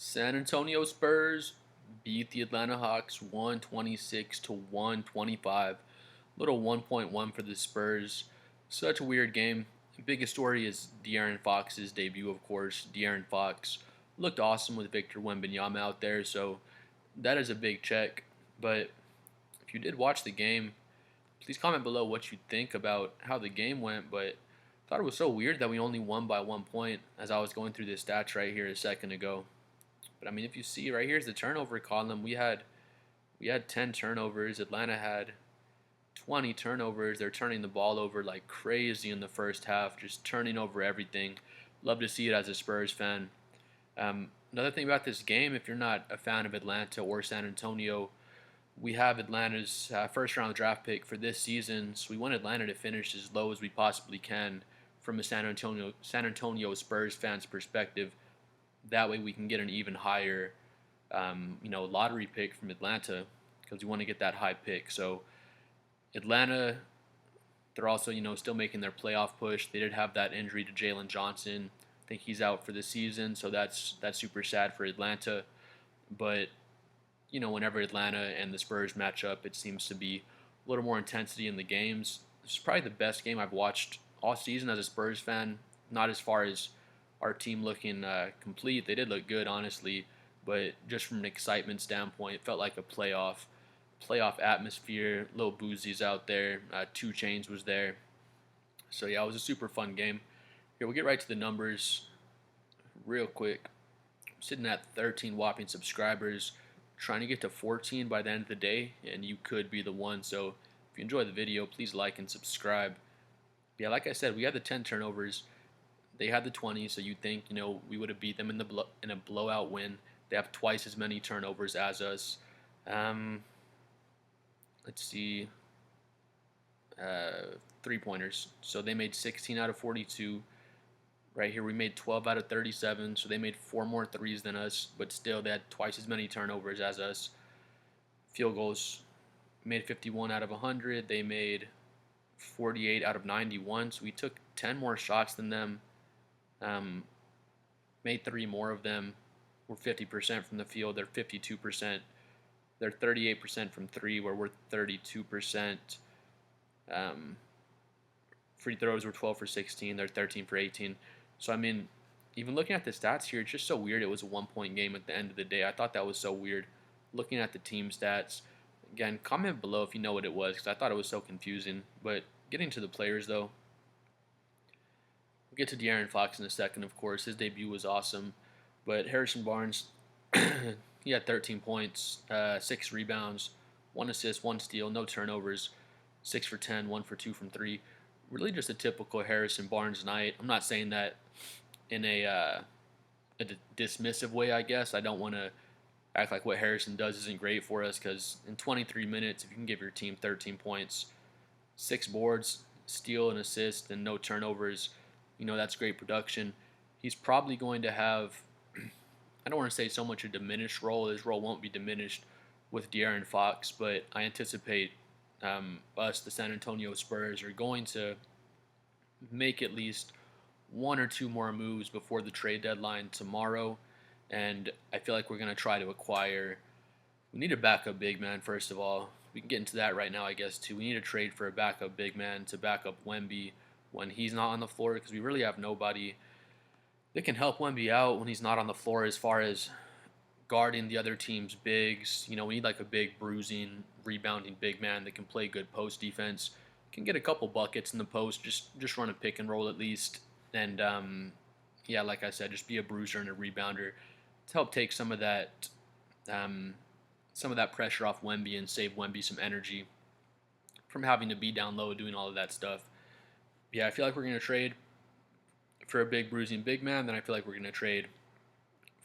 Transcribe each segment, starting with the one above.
San Antonio Spurs beat the Atlanta Hawks 126 to 125. Little 1.1 for the Spurs. Such a weird game. Biggest story is De'Aaron Fox's debut, of course. De'Aaron Fox looked awesome with Victor Wembanyama out there, so that is a big check. But if you did watch the game, please comment below what you think about how the game went. But I thought it was so weird that we only won by 1 point as I was going through the stats right here a second ago. But I mean, if you see right here's the turnover column. We had 10 turnovers. Atlanta had 20 turnovers. They're turning the ball over like crazy in the first half, just turning over everything. Love to see it as a Spurs fan. Another thing about this game, if you're not a fan of Atlanta or San Antonio, we have Atlanta's first round draft pick for this season, so we want Atlanta to finish as low as we possibly can from a San Antonio Spurs fans perspective. That way we can get an even higher, lottery pick from Atlanta because we want to get that high pick. So Atlanta, they're also still making their playoff push. They did have that injury to Jalen Johnson. I think he's out for the season, so that's super sad for Atlanta. But whenever Atlanta and the Spurs match up, it seems to be a little more intensity in the games. This is probably the best game I've watched all season as a Spurs fan. Not as far as our team looking complete. They did look good, honestly, but just from an excitement standpoint, it felt like a playoff atmosphere. Little Boozies out there. 2 Chainz was there. So yeah, it was a super fun game. Here we'll get right to the numbers real quick. I'm sitting at 13 whopping subscribers, trying to get to 14 by the end of the day, and you could be the one. So if you enjoy the video, please like and subscribe. Yeah, like I said, we had the 10 turnovers. They had the 20, so you'd think we would have beat them in a blowout win. They have twice as many turnovers as us. Let's see, 3 pointers. So they made 16 out of 42. Right here, we made 12 out of 37, so they made 4 more threes than us, but still they had twice as many turnovers as us. Field goals, made 51 out of 100. They made 48 out of 91, so we took 10 more shots than them. Made 3 more of them. We're 50% from the field. They're 52%. They're 38% from three, where we're 32%. Free throws were 12 for 16. They're 13 for 18. So, I mean, even looking at the stats here, it's just so weird it was a 1 point game at the end of the day. I thought that was so weird. Looking at the team stats, again, comment below if you know what it was because I thought it was so confusing. But getting to the players, though, we'll get to De'Aaron Fox in a second, of course. His debut was awesome. But Harrison Barnes, he had 13 points, 6 rebounds, 1 assist, 1 steal, no turnovers, 6 for 10, 1 for 2 from 3. Really just a typical Harrison Barnes night. I'm not saying that in a dismissive way, I guess. I don't want to act like what Harrison does isn't great for us because in 23 minutes, if you can give your team 13 points, 6 boards, steal, and assist, and no turnovers, that's great production. He's probably going to have, I don't want to say so much a diminished role. His role won't be diminished with De'Aaron Fox, but I anticipate us, the San Antonio Spurs, are going to make at least 1 or 2 more moves before the trade deadline tomorrow. And I feel like we're going to try to acquire. We need a backup big man, first of all. We can get into that right now, I guess, too. We need to trade for a backup big man to back up Wemby when he's not on the floor because we really have nobody that can help Wemby out when he's not on the floor as far as guarding the other team's bigs. We need like a big, bruising, rebounding big man that can play good post defense, can get a couple buckets in the post, just run a pick and roll at least, and yeah, like I said, just be a bruiser and a rebounder to help take some of that pressure off Wemby and save Wemby some energy from having to be down low doing all of that stuff. Yeah, I feel like we're going to trade for a big bruising big man. Then I feel like we're going to trade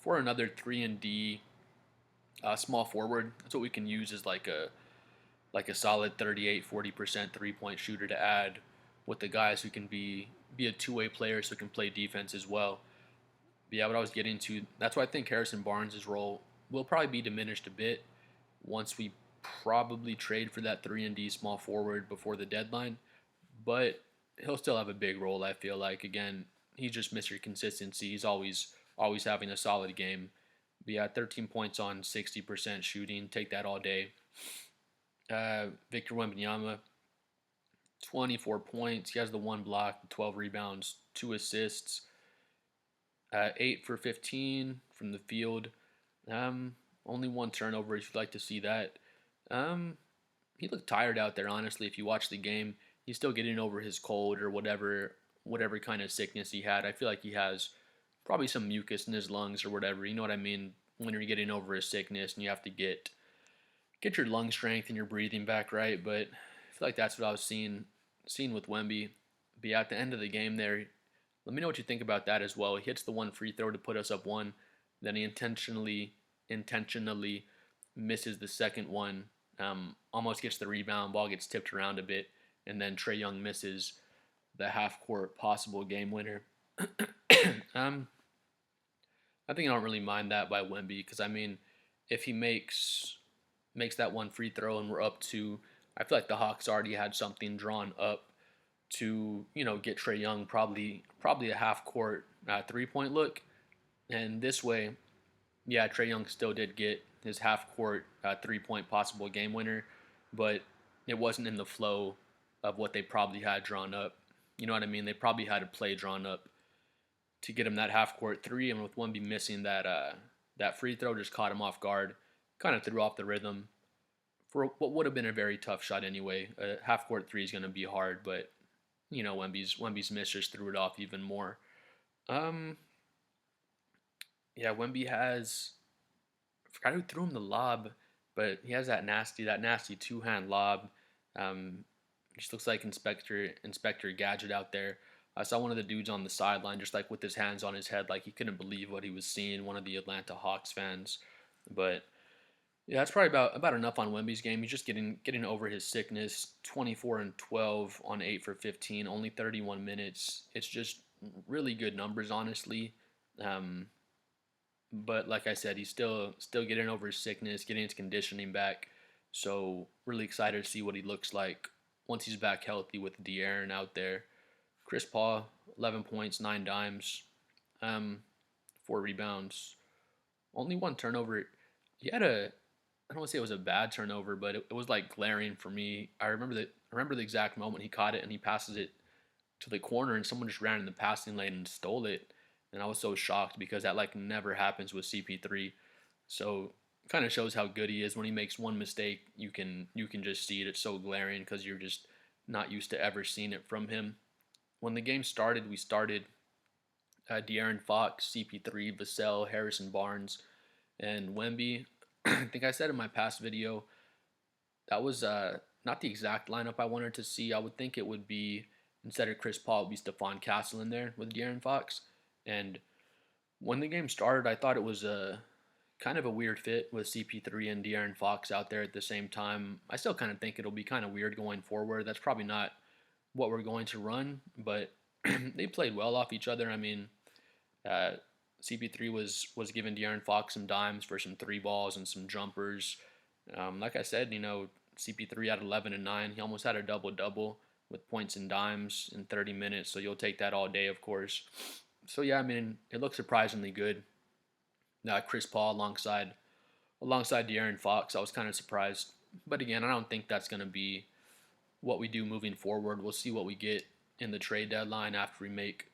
for another 3-and-D small forward. That's what we can use as like a solid 38-40% 3-point shooter to add with the guys who can be a two-way player so can play defense as well. But yeah, what I was getting to, that's why I think Harrison Barnes' role will probably be diminished a bit once we probably trade for that 3-and-D small forward before the deadline. But he'll still have a big role, I feel like. Again, he's just Mr. Consistency. He's always having a solid game. But yeah, 13 points on 60% shooting. Take that all day. Victor Wembanyama, 24 points. He has the one block, 12 rebounds, 2 assists, 8 for 15 from the field. Only one turnover if you'd like to see that. Um, he looked tired out there, honestly. If you watch the game, he's still getting over his cold or whatever kind of sickness he had. I feel like he has probably some mucus in his lungs or whatever. You know what I mean? When you're getting over a sickness and you have to get your lung strength and your breathing back right. But I feel like that's what I was seeing with Wemby. But yeah, at the end of the game there, let me know what you think about that as well. He hits the one free throw to put us up one, then he intentionally misses the second one. Almost gets the rebound, ball gets tipped around a bit, and then Trae Young misses the half court possible game winner. um, I think I don't really mind that by Wemby because I mean, if he makes that one free throw and we're up two, I feel like the Hawks already had something drawn up to get Trae Young probably a half court 3-point look, and this way, yeah, Trae Young still did get his half court 3-point possible game winner, but it wasn't in the flow of what they probably had drawn up. You know what I mean? They probably had a play drawn up to get him that half court three, and with Wemby missing that free throw, just caught him off guard, kind of threw off the rhythm for what would have been a very tough shot anyway. A half court three is going to be hard, but Wemby's miss just threw it off even more. Um, yeah, Wemby has I forgot who threw him the lob, but he has that nasty two hand lob. Um, just looks like Inspector Gadget out there. I saw one of the dudes on the sideline just like with his hands on his head, like he couldn't believe what he was seeing. One of the Atlanta Hawks fans, but yeah, that's probably about enough on Wemby's game. He's just getting over his sickness. 24 and 12 on 8 for 15, only 31 minutes. It's just really good numbers, honestly. Um, but like I said, he's still getting over his sickness, getting his conditioning back. So really excited to see what he looks like once he's back healthy with De'Aaron out there. Chris Paul, 11 points, 9 dimes, um, 4 rebounds, only one turnover. He had a I don't want to say it was a bad turnover, but it was like glaring for me. I remember the exact moment he caught it and he passes it to the corner and someone just ran in the passing lane and stole it. And I was so shocked because that like never happens with CP3. So kind of shows how good he is. When he makes one mistake, you can just see it. It's so glaring because you're just not used to ever seeing it from him. When the game started, we started De'Aaron Fox, CP3, Vassell, Harrison Barnes, and Wemby. I think I said in my past video that was not the exact lineup I wanted to see. I would think it would be instead of Chris Paul, it would be Stephon Castle in there with De'Aaron Fox. And when the game started, I thought it was a kind of a weird fit with CP3 and De'Aaron Fox out there at the same time. I still kind of think it'll be kind of weird going forward. That's probably not what we're going to run, but they played well off each other. I mean, uh, CP3 was giving De'Aaron Fox some dimes for some three balls and some jumpers. Like I said, CP3 had 11 and 9. He almost had a double double with points and dimes in 30 minutes. So you'll take that all day, of course. So yeah, I mean, it looks surprisingly good. Chris Paul alongside De'Aaron Fox, I was kind of surprised. But again, I don't think that's going to be what we do moving forward. We'll see what we get in the trade deadline after we make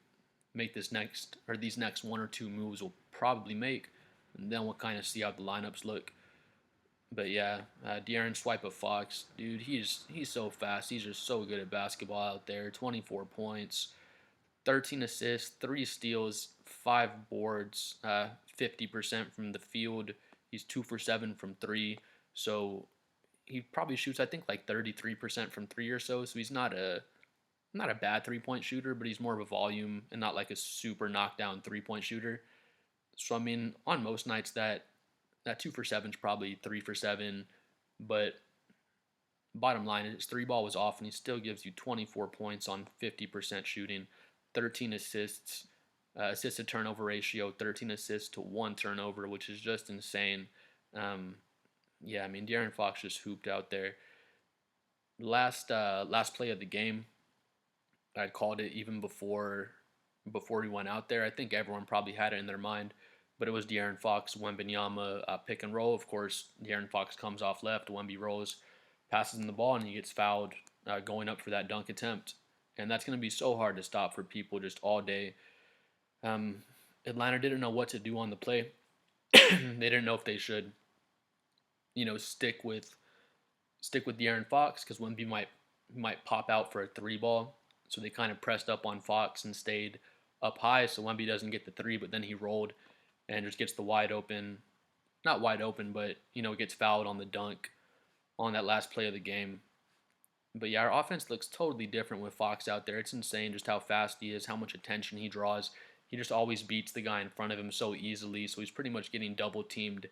this next or these next one or two moves we'll probably make, and then we'll kind of see how the lineups look. But yeah, De'Aaron swipe of Fox, dude, he's so fast. He's just so good at basketball out there. 24 points, 13 assists, 3 steals, 5 boards, 50% from the field. He's 2 for 7 from three. So he probably shoots, I think, like 33% from three or so. So he's not a bad 3-point shooter, but he's more of a volume and not like a super knockdown 3-point shooter. So I mean, on most nights that 2 for 7 is probably 3 for 7, but bottom line is 3 ball was off and he still gives you 24 points on 50% shooting, 13 assists, assist to turnover ratio, 13 assists to 1 turnover, which is just insane. Um, yeah, I mean, De'Aaron Fox just hooped out there. Last play of the game, I'd called it even before we went out there. I think everyone probably had it in their mind. but it was De'Aaron Fox, Wembanyama pick and roll. Of course, De'Aaron Fox comes off left, Wemby rolls, passes him the ball, and he gets fouled going up for that dunk attempt. And that's going to be so hard to stop for people just all day. Um, Atlanta didn't know what to do on the play. They didn't know if they should, stick with De'Aaron Fox because Wemby might pop out for a three ball. So they kind of pressed up on Fox and stayed up high, so Wemby doesn't get the three, but then he rolled and just gets the wide open, not wide open, but gets fouled on the dunk on that last play of the game. But yeah, our offense looks totally different with Fox out there. It's insane just how fast he is, how much attention he draws. He just always beats the guy in front of him so easily. So he's pretty much getting double teamed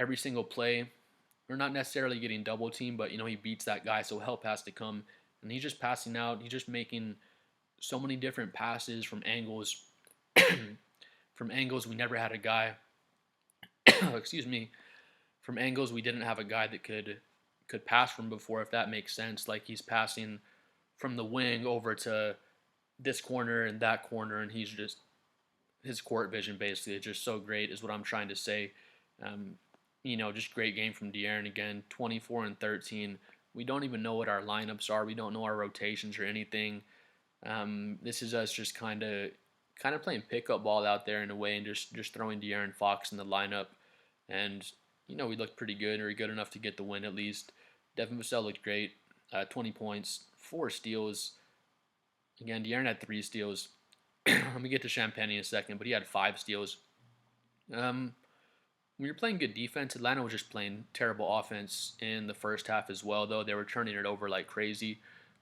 every single play, or not necessarily getting double teamed, but he beats that guy, so help has to come. And he's just passing out. He's just making so many different passes from angles. From angles we never had a guy. excuse me. From angles we didn't have a guy that could pass from before, if that makes sense. Like he's passing from the wing over to this corner and that corner, and he's just his court vision basically is just so great, is what I'm trying to say. Um, just great game from De'Aaron again, 24 and 13. We don't even know what our lineups are. We don't know our rotations or anything. This is us just kind of playing pickup ball out there in a way, and just throwing De'Aaron Fox in the lineup, and we looked pretty good, or good enough to get the win at least. Devin Vassell looked great, 20 points, 4 steals. Again, De'Aaron had 3 steals. Let me get to Champagne in a second, but he had 5 steals. Um, when you're playing good defense, Atlanta was just playing terrible offense in the first half as well, though they were turning it over like crazy.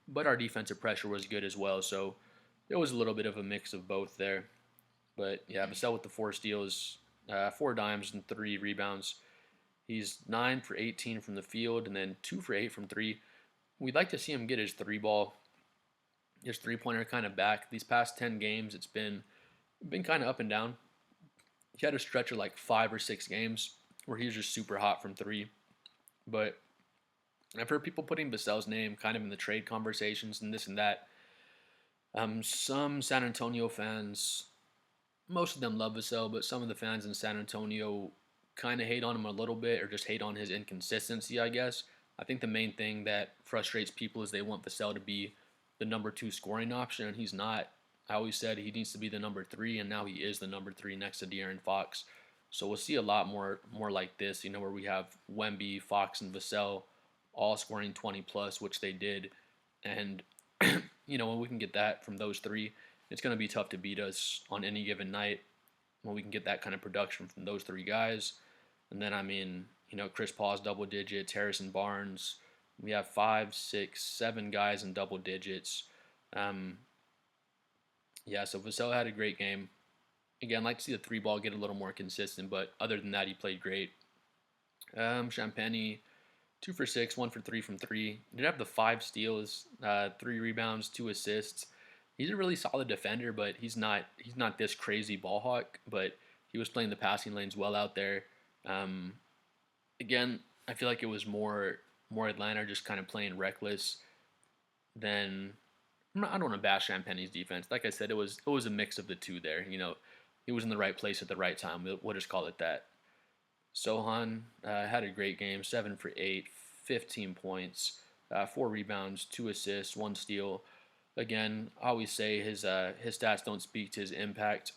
But our defensive pressure was good as well, so there was a little bit of a mix of both there. But yeah, Vassell with the 4 steals, 4 dimes, and 3 rebounds. He's 9 for 18 from the field, and then 2 for 8 from three. We'd like to see him get his his 3-pointer kind of back. These past 10 games, it's been kind of up and down. He had a stretch of like 5 or 6 games where he was just super hot from three. But I've heard people putting Vassell's name kind of in the trade conversations and this and that. Some San Antonio fans, most of them love Vassell, but some of the fans in San Antonio kind of hate on him a little bit, or just hate on his inconsistency, I guess. I think the main thing that frustrates people is they want Vassell to be the number 2 scoring option, and he's not. I always said he needs to be the number 3, and now he is the number 3 next to De'Aaron Fox. So we'll see a lot more like this, where we have Wemby, Fox, and Vassell all scoring 20 plus, which they did. And when we can get that from those three, it's going to be tough to beat us on any given night when we can get that kind of production from those 3 guys. And then, Chris Paul's double digits, Harrison Barnes. We have 5, 6, 7 guys in double digits. Yeah, so Vassell had a great game. Again, I'd like to see the 3 ball get a little more consistent, but other than that, he played great. Champagne, 2 for 6, 1 for 3 from three. He did have the 5 steals, 3 rebounds, 2 assists. He's a really solid defender, but he's not this crazy ball hawk. But he was playing the passing lanes well out there. Again, I feel like it was more Atlanta just kind of playing reckless than. I don't want to bash Champagne's defense. Like I said, it was a mix of the two there. He was in the right place at the right time. We'll just call it that. Sohan had a great game, 7 for 8, 15 points, 4 rebounds, 2 assists, 1 steal. Again, I always say his stats don't speak to his impact,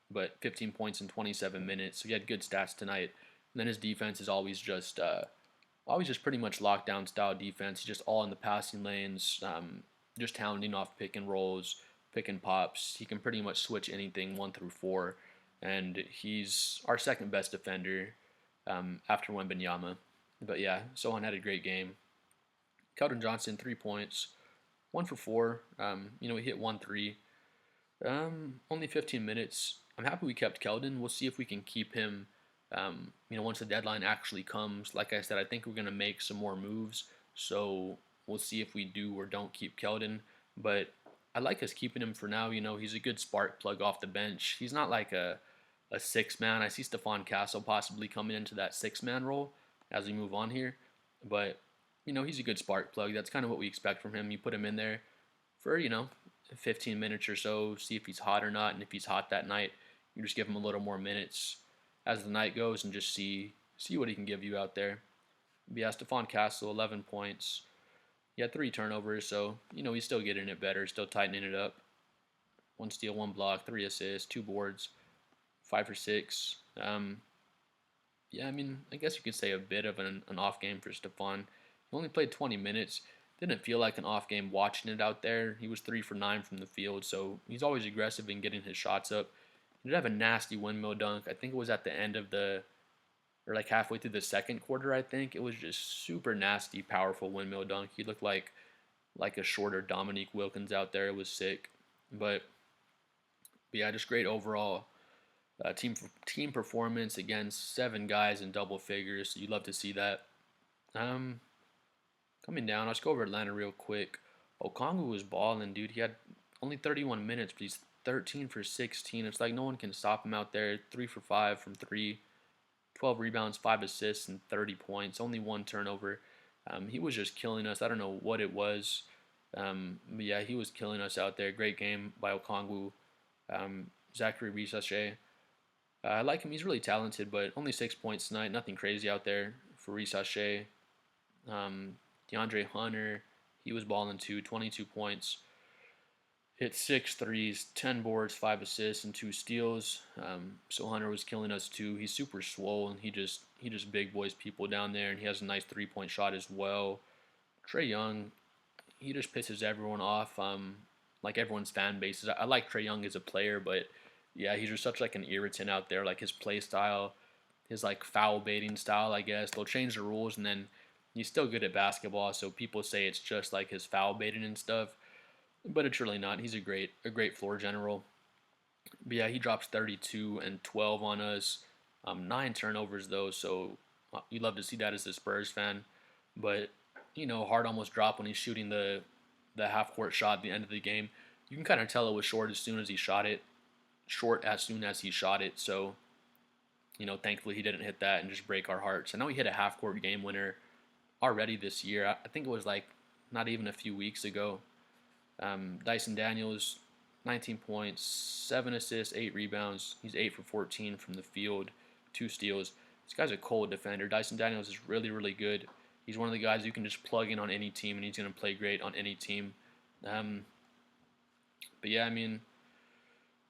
but 15 points in 27 minutes. So he had good stats tonight. And then his defense is always just pretty much lockdown style defense. He's just all in the passing lanes, just hounding off pick and rolls, pick and pops. He can pretty much switch anything 1 through 4, and he's our second best defender after Wembanyama. But yeah, Sohan had a great game. Keldon Johnson, 3 points, 1 for 4. He hit 1 3. Only 15 minutes. I'm happy we kept Keldon. We'll see if we can keep him. Once the deadline actually comes. Like I said, I think we're gonna make some more moves. So we'll see if we do or don't keep Keldon. But I like us keeping him for now. He's a good spark plug off the bench. He's not like a 6-man. I see Stephon Castle possibly coming into that 6-man role as we move on here. But, he's a good spark plug. That's kind of what we expect from him. You put him in there for, 15 minutes or so, see if he's hot or not. And if he's hot that night, you just give him a little more minutes. as the night goes and just see what he can give you out there. But yeah, Stephon Castle, 11 points. He had 3 turnovers, so he's still getting it better, still tightening it up. 1 steal, 1 block, 3 assists, 2 boards, 5 for 6. Yeah, I mean, I guess you could say a bit of an off game for Stephon. He only played 20 minutes. Didn't feel like an off game watching it out there. He was 3 for 9 from the field, so he's always aggressive in getting his shots up. He did have a nasty windmill dunk. I think it was at the end of or like halfway through the second quarter, I think. It was just super nasty, powerful windmill dunk. He looked like a shorter Dominique Wilkins out there. It was sick. But yeah, just great overall team performance. Again, 7 guys in double figures. So you love to see that. Um, Coming down, let's go over Atlanta real quick. Okongwu was balling, dude. He had only 31 minutes, but he's 13 for 16. It's like no one can stop him out there. 3 for 5 from three, 12 rebounds, 5 assists, and 30 points. Only 1 turnover. He was just killing us. I don't know what it was. But yeah, he was killing us out there. Great game by Okongwu. Zachary Rissache. I like him. He's really talented, but only 6 points tonight. Nothing crazy out there for Rissache. Um, DeAndre Hunter, he was balling too. 22 points. Hit 6 threes, 10 boards, 5 assists, and 2 steals. So Hunter was killing us too. He's super swole, and he just big boys people down there, and he has a nice 3-point shot as well. Trae Young, he just pisses everyone off. Like everyone's fan bases. I like Trae Young as a player, but yeah, he's just such like an irritant out there. Like his play style, his like foul baiting style. I guess they'll change the rules, and then he's still good at basketball. So people say it's just like his foul baiting and stuff, but it's really not. He's a great floor general. But yeah, he drops 32 and 12 on us. 9 turnovers though, so you love to see that as a Spurs fan. But Hart almost dropped when he's shooting the half court shot at the end of the game. You can kind of tell it was short as soon as he shot it. Short as soon as he shot it. So thankfully he didn't hit that and just break our hearts. I know he hit a half court game winner already this year. I think it was like not even a few weeks ago. Dyson Daniels, 19 points, 7 assists, 8 rebounds. He's 8 for 14 from the field, 2 steals. This guy's a cold defender. Dyson Daniels is really, really good. He's one of the guys you can just plug in on any team, and he's going to play great on any team. But yeah, I mean,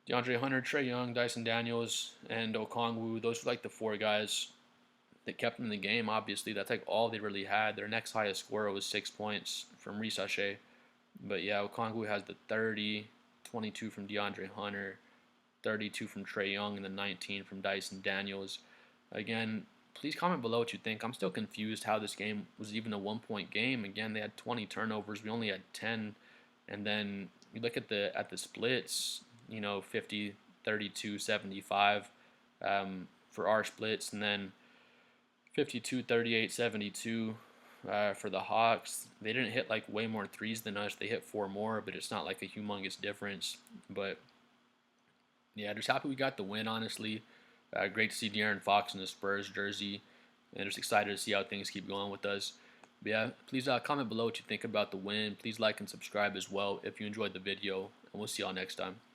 DeAndre Hunter, Trae Young, Dyson Daniels, and Okongwu, those were like the 4 guys that kept them in the game. Obviously, that's like all they really had. Their next highest scorer was 6 points from Rissache. But yeah, Okongwu has the 30, 22 from DeAndre Hunter, 32 from Trae Young, and then 19 from Dyson Daniels. Again, please comment below what you think. I'm still confused how this game was even a 1-point game. Again, they had 20 turnovers. We only had 10. And then you look at the splits, 50, 32, 75 for our splits, and then 52, 38, 72 for the Hawks. They didn't hit like way more threes than us. They hit 4 more, but it's not like a humongous difference. But yeah, just happy we got the win, honestly. Great to see De'Aaron Fox in the Spurs jersey, and just excited to see how things keep going with us. But yeah, please comment below what you think about the win. Please like and subscribe as well if you enjoyed the video, and we'll see y'all next time.